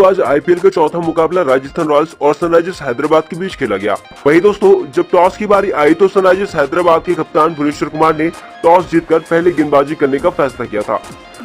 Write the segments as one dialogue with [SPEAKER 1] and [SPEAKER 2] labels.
[SPEAKER 1] दोस्तों आज आईपीएल का चौथा मुकाबला राजस्थान रॉयल्स और सनराइजर्स हैदराबाद के बीच खेला गया। वही दोस्तों जब टॉस की बारी आई तो सनराइजर्स हैदराबाद के कप्तान भुवनेश्वर कुमार ने टॉस जीतकर पहले गेंदबाजी करने का फैसला किया था।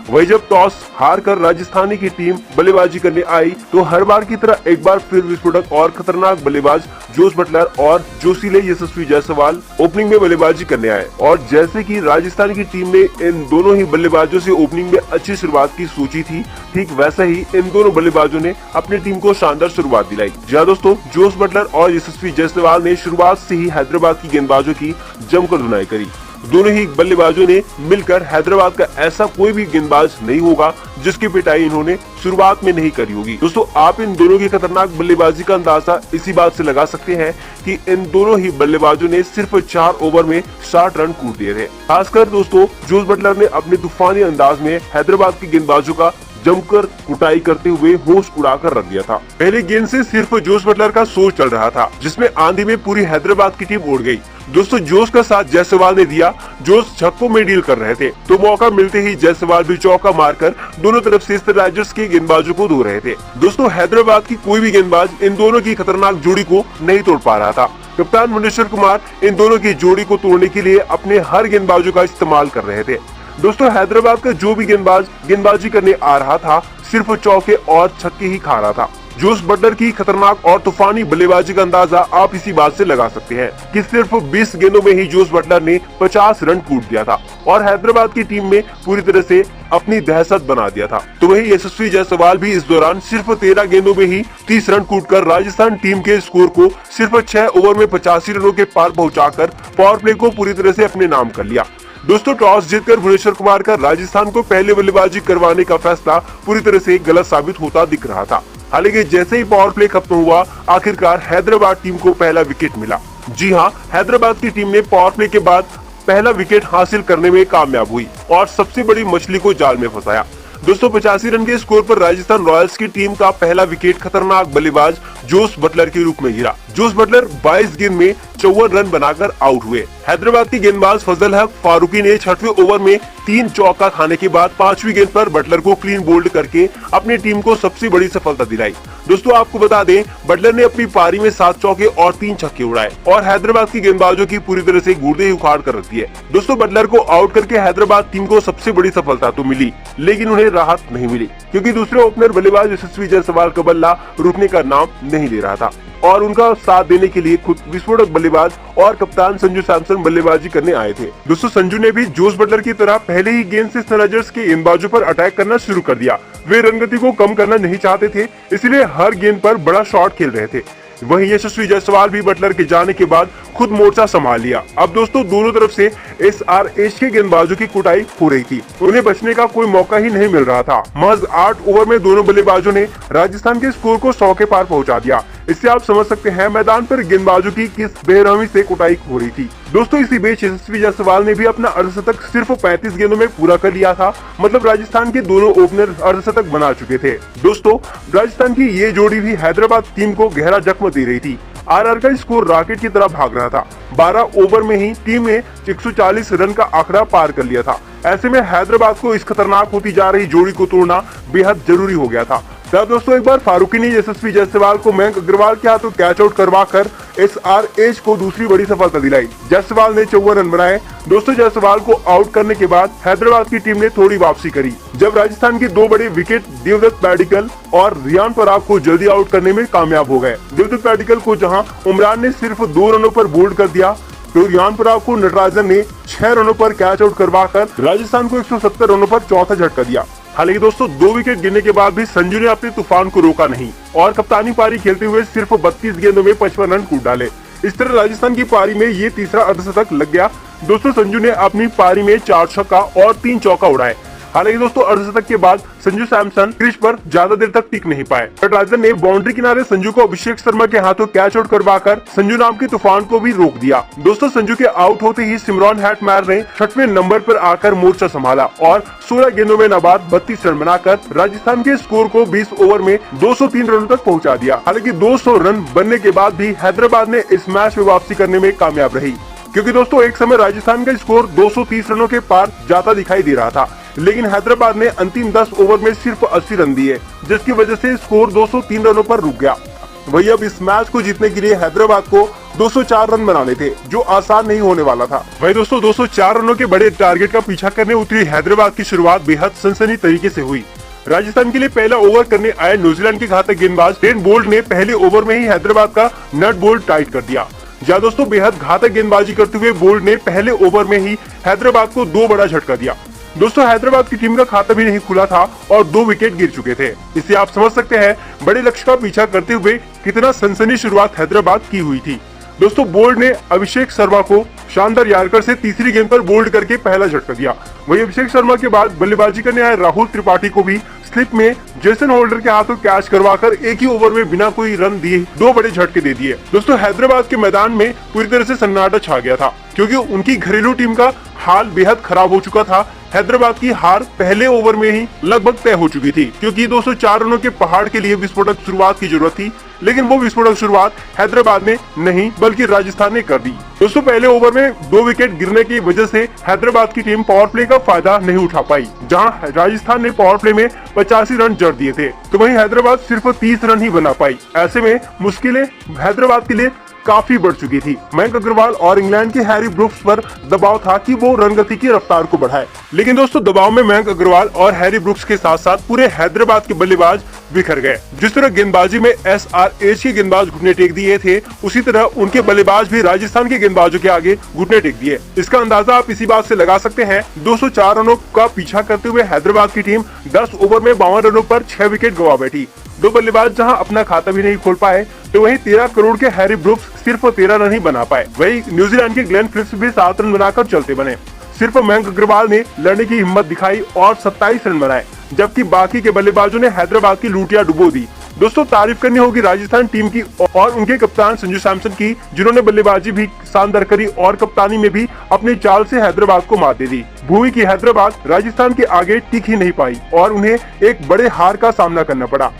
[SPEAKER 1] वही जब टॉस हार कर राजस्थानी की टीम बल्लेबाजी करने आई तो हर बार की तरह एक बार फिर विस्फोटक और खतरनाक बल्लेबाज जोस बटलर और जोशीले यशस्वी जायसवाल ओपनिंग में बल्लेबाजी करने आए और जैसे कि राजस्थान की टीम ने इन दोनों ही बल्लेबाजों से ओपनिंग में अच्छी शुरुआत की सोची थी, ठीक वैसा ही इन दोनों बल्लेबाजों ने अपनी टीम को शानदार शुरुआत दिलाई। जहाँ दोस्तों जोस बटलर और यशस्वी जायसवाल ने शुरुआत से ही हैदराबाद की गेंदबाजों की जमकर धुनाई करी। दोनों ही बल्लेबाजों ने मिलकर हैदराबाद का ऐसा कोई भी गेंदबाज नहीं होगा जिसकी पिटाई इन्होंने शुरुआत में नहीं करी होगी। दोस्तों आप इन दोनों की खतरनाक बल्लेबाजी का अंदाजा इसी बात से लगा सकते हैं कि इन दोनों ही बल्लेबाजों ने सिर्फ 4 ओवर में 60 रन कूट दिए थे। खासकर दोस्तों जोस बटलर ने अपने तूफानी अंदाज में हैदराबाद के गेंदबाजों का जमकर कुटाई करते हुए होश उड़ाकर रख दिया था। पहले गेंद से सिर्फ जोस बटलर का शो चल रहा था जिसमें आंधी में पूरी हैदराबाद की टीम उड़ गई। दोस्तों जोस का साथ जायसवाल ने दिया। जोस छक्कों में डील कर रहे थे तो मौका मिलते ही जायसवाल भी चौका मारकर दोनों तरफ से सनराइजर्स के गेंदबाजों को धो रहे थे। दोस्तों हैदराबाद की कोई भी गेंदबाज इन दोनों की खतरनाक जोड़ी को नहीं तोड़ पा रहा था। कप्तान भुवनेश्वर कुमार इन दोनों की जोड़ी को तोड़ने के लिए अपने हर गेंदबाजों का इस्तेमाल कर रहे थे। दोस्तों हैदराबाद का जो भी गेंदबाज गेंदबाजी करने आ रहा था सिर्फ चौके और छक्के ही खा रहा था। जोस बटलर की खतरनाक और तूफानी बल्लेबाजी का अंदाजा आप इसी बात से लगा सकते हैं कि सिर्फ 20 गेंदों में ही जोस बटलर ने 50 रन कूट दिया था और हैदराबाद की टीम में पूरी तरह से अपनी दहशत बना दिया था। तो वही यशस्वी जायसवाल भी इस दौरान सिर्फ 13 गेंदों में ही 30 रन कूटकर राजस्थान टीम के स्कोर को सिर्फ 6 ओवर में 85 रनों के पार पहुंचाकर पावर प्ले को पूरी तरह से अपने नाम कर लिया। दोस्तों टॉस जीतकर भुवनेश्वर कुमार का राजस्थान को पहले बल्लेबाजी करवाने का फैसला पूरी तरह से गलत साबित होता दिख रहा था। हालांकि जैसे ही पावर प्ले खत्म हुआ आखिरकार हैदराबाद टीम को पहला विकेट मिला। जी हां, हैदराबाद की टीम ने पावर प्ले के बाद पहला विकेट हासिल करने में कामयाब हुई और सबसे बड़ी मछली को जाल में फंसाया। दोस्तों 85 रन के स्कोर पर राजस्थान रॉयल्स की टीम का पहला विकेट खतरनाक बल्लेबाज जोस बटलर के रूप में गिरा। जोस बटलर 22 गेंद में 54 रन बनाकर आउट हुए। हैदराबाद की गेंदबाज फजल हक फारूकी ने 6वें ओवर में 3 चौका खाने के बाद 5वीं गेंद पर बटलर को क्लीन बोल्ड करके अपनी टीम को सबसे बड़ी सफलता दिलाई। दोस्तों आपको बता दें बटलर ने अपनी पारी में 7 चौके और 3 छक्के उड़ाए और हैदराबाद की गेंदबाजों की पूरी तरह से गुर्दे ही उखाड़ कर रख दिए। दोस्तों बटलर को आउट करके हैदराबाद टीम को सबसे बड़ी सफलता तो मिली लेकिन उन्हें राहत नहीं मिली क्योंकि दूसरे ओपनर बल्लेबाज यशस्वी जायसवाल का बल्ला रुकने का नाम नहीं ले रहा था और उनका साथ देने के लिए खुद विस्फोटक बल्लेबाज और कप्तान संजू सैमसन बल्लेबाजी करने आए थे। दोस्तों संजू ने भी जोस बटलर की तरह पहले ही गेंद से सनराइजर्स के गेंदबाजों पर अटैक करना शुरू कर दिया। वे रनगति को कम करना नहीं चाहते थे इसलिए हर गेंद पर बड़ा शॉट खेल रहे थे। वहीं यशस्वी जायसवाल भी बटलर के जाने के बाद खुद मोर्चा संभाल लिया। अब दोस्तों दोनों तरफ से SRH के गेंदबाजों की कुटाई हो रही थी। उन्हें बचने का कोई मौका ही नहीं मिल रहा था। महज 8 ओवर में दोनों बल्लेबाजों ने राजस्थान के स्कोर को 100 के पार पहुंचा दिया। इससे आप समझ सकते हैं मैदान पर गेंदबाजों की किस बेरहमी से कुटाई हो रही थी। दोस्तों इसी बीच यशस्वी जायसवाल ने भी अपना अर्धशतक सिर्फ 35 गेंदों में पूरा कर लिया था। मतलब राजस्थान के दोनों ओपनर अर्धशतक बना चुके थे। दोस्तों राजस्थान की ये जोड़ी भी हैदराबाद टीम को गहरा जख्म दे रही थी। आरआर का स्कोर रॉकेट की तरह भाग रहा था। 12 ओवर में ही टीम ने 140 रन का आंकड़ा पार कर लिया था। ऐसे में हैदराबाद को इस खतरनाक होती जा रही जोड़ी को तोड़ना बेहद जरूरी हो गया था। दोस्तों एक बार फारूकी ने यशस्वी जायसवाल को मयंक अग्रवाल के हाथों कैच आउट करवाकर SRH को दूसरी बड़ी सफलता दिलाई। जायसवाल ने 54 रन बनाए। दोस्तों जायसवाल को आउट करने के बाद हैदराबाद की टीम ने थोड़ी वापसी करी जब राजस्थान के 2 बड़े विकेट देवदत्त पैडिकल और रियान पराग को जल्दी आउट करने में कामयाब हो गए। देवदत्त पैडिकल को जहां उमरान ने सिर्फ 2 रनों पर बोल्ड कर दिया तो रियान पराग को नटराजन ने 6 रनों पर कैच आउट करवाकर राजस्थान को 170 रनों पर चौथा झटका दिया। हालांकि दोस्तों 2 विकेट गिरने के बाद भी संजू ने अपने तूफान को रोका नहीं और कप्तानी पारी खेलते हुए सिर्फ 32 गेंदों में 55 रन कूट डाले। इस तरह राजस्थान की पारी में ये तीसरा अर्धशतक लग गया। दोस्तों संजू ने अपनी पारी में 4 छक्का और 3 चौका उड़ाए। हालांकि दोस्तों अर्धशतक के बाद संजू सैमसन क्रीज पर ज्यादा देर तक टिक नहीं पाए। नटराजन ने बाउंड्री किनारे संजू को अभिषेक शर्मा के हाथों कैच आउट करवाकर संजू नाम के तूफान को भी रोक दिया। दोस्तों संजू के आउट होते ही सिमरॉन हैटमायर ने 6वें नंबर पर आकर मोर्चा संभाला और 16 गेंदों में नाबाद 32 रन बनाकर राजस्थान के स्कोर को 20 ओवर में 203 रनों तक पहुंचा दिया। हालांकि 200 रन बनने के बाद भी हैदराबाद ने इस मैच में वापसी करने में कामयाब रही क्योंकि दोस्तों एक समय राजस्थान का स्कोर 230 रनों के पार जाता दिखाई दे रहा था। लेकिन हैदराबाद ने अंतिम 10 ओवर में सिर्फ 80 रन दिए, जिसकी वजह से स्कोर 203 रनों पर रुक गया। वही अब इस मैच को जीतने के लिए हैदराबाद को 204 रन बनाने थे, जो आसान नहीं होने वाला था। वही दोस्तों 204 रनों के बड़े टारगेट का पीछा करने उतरी हैदराबाद की शुरुआत बेहद सनसनी तरीके से हुई। राजस्थान के लिए पहला ओवर करने आए न्यूजीलैंड के घातक गेंदबाज डेन बोल्ट ने पहले ओवर में ही हैदराबाद का नट बोल्ट टाइट कर दिया। जहां दोस्तों बेहद घातक गेंदबाजी करते हुए बोल्ट ने पहले ओवर में ही हैदराबाद को 2 बड़ा झटका दिया। दोस्तों हैदराबाद की टीम का खाता भी नहीं खुला था और 2 विकेट गिर चुके थे। इससे आप समझ सकते हैं बड़े लक्ष्य का पीछा करते हुए कितना सनसनी शुरुआत हैदराबाद की हुई थी। दोस्तों बोल्ट ने अभिषेक शर्मा को शानदार यार्कर से तीसरी गेंद पर बोल्ड करके पहला झटका दिया। वही अभिषेक शर्मा के बाद बल्लेबाजी करने आए राहुल त्रिपाठी को भी स्लिप में जेसन होल्डर के हाथों कैच करवाकर एक ही ओवर में बिना कोई रन दिए 2 बड़े झटके दे दिए। दोस्तों हैदराबाद के मैदान में पूरी तरह से सन्नाटा छा गया था, क्योंकि उनकी घरेलू टीम का हाल बेहद खराब हो चुका था। हैदराबाद की हार पहले ओवर में ही लगभग तय हो चुकी थी, क्योंकि 204 रनों के पहाड़ के लिए विस्फोटक शुरुआत की जरूरत थी, लेकिन वो विस्फोटक शुरुआत हैदराबाद ने नहीं बल्कि राजस्थान ने कर दी। दोस्तों पहले ओवर में 2 विकेट गिरने की वजह से हैदराबाद की टीम पावर प्ले का फायदा नहीं उठा पाई, जहां राजस्थान ने पावर प्ले में 85 रन जड़ दिए थे, तो वहीं हैदराबाद सिर्फ 30 रन ही बना पाई। ऐसे में मुश्किलें हैदराबाद के लिए काफी बढ़ चुकी थी। मयंक अग्रवाल और इंग्लैंड के हैरी ब्रुक्स पर दबाव था कि वो रनगति की रफ्तार को बढ़ाए, लेकिन दोस्तों दबाव में मयंक अग्रवाल और हैरी ब्रुक्स के साथ साथ पूरे हैदराबाद के बल्लेबाज बिखर गए। जिस तरह गेंदबाजी में SRH के गेंदबाज घुटने टेक दिए थे, उसी तरह उनके बल्लेबाज भी राजस्थान के गेंदबाजों के आगे घुटने टेक दिए। इसका अंदाजा आप इसी बात से लगा सकते हैं, 204 रनों का पीछा करते हुए हैदराबाद की टीम 10 ओवर में 52 रनों पर 6 विकेट गंवा बैठी। 2 बल्लेबाज जहां अपना खाता भी नहीं खोल पाए, तो वहीं 13 करोड़ के हैरी ब्रुक्स सिर्फ 13 रन ही बना पाए। वहीं न्यूजीलैंड के ग्लेन फिलिप्स भी 7 रन बनाकर चलते बने। सिर्फ मयंक अग्रवाल ने लड़ने की हिम्मत दिखाई और 27 रन बनाए, जबकि बाकी के बल्लेबाजों ने हैदराबाद की लूटियां डुबो दी। दोस्तों तारीफ करनी होगी राजस्थान टीम की और उनके कप्तान संजू सैमसन की, जिन्होंने बल्लेबाजी भी शानदार करी और कप्तानी में भी अपनी चाल से हैदराबाद को मात दे दी। भूमि की हैदराबाद राजस्थान के आगे टिक ही नहीं पाई और उन्हें एक बड़े हार का सामना करना पड़ा।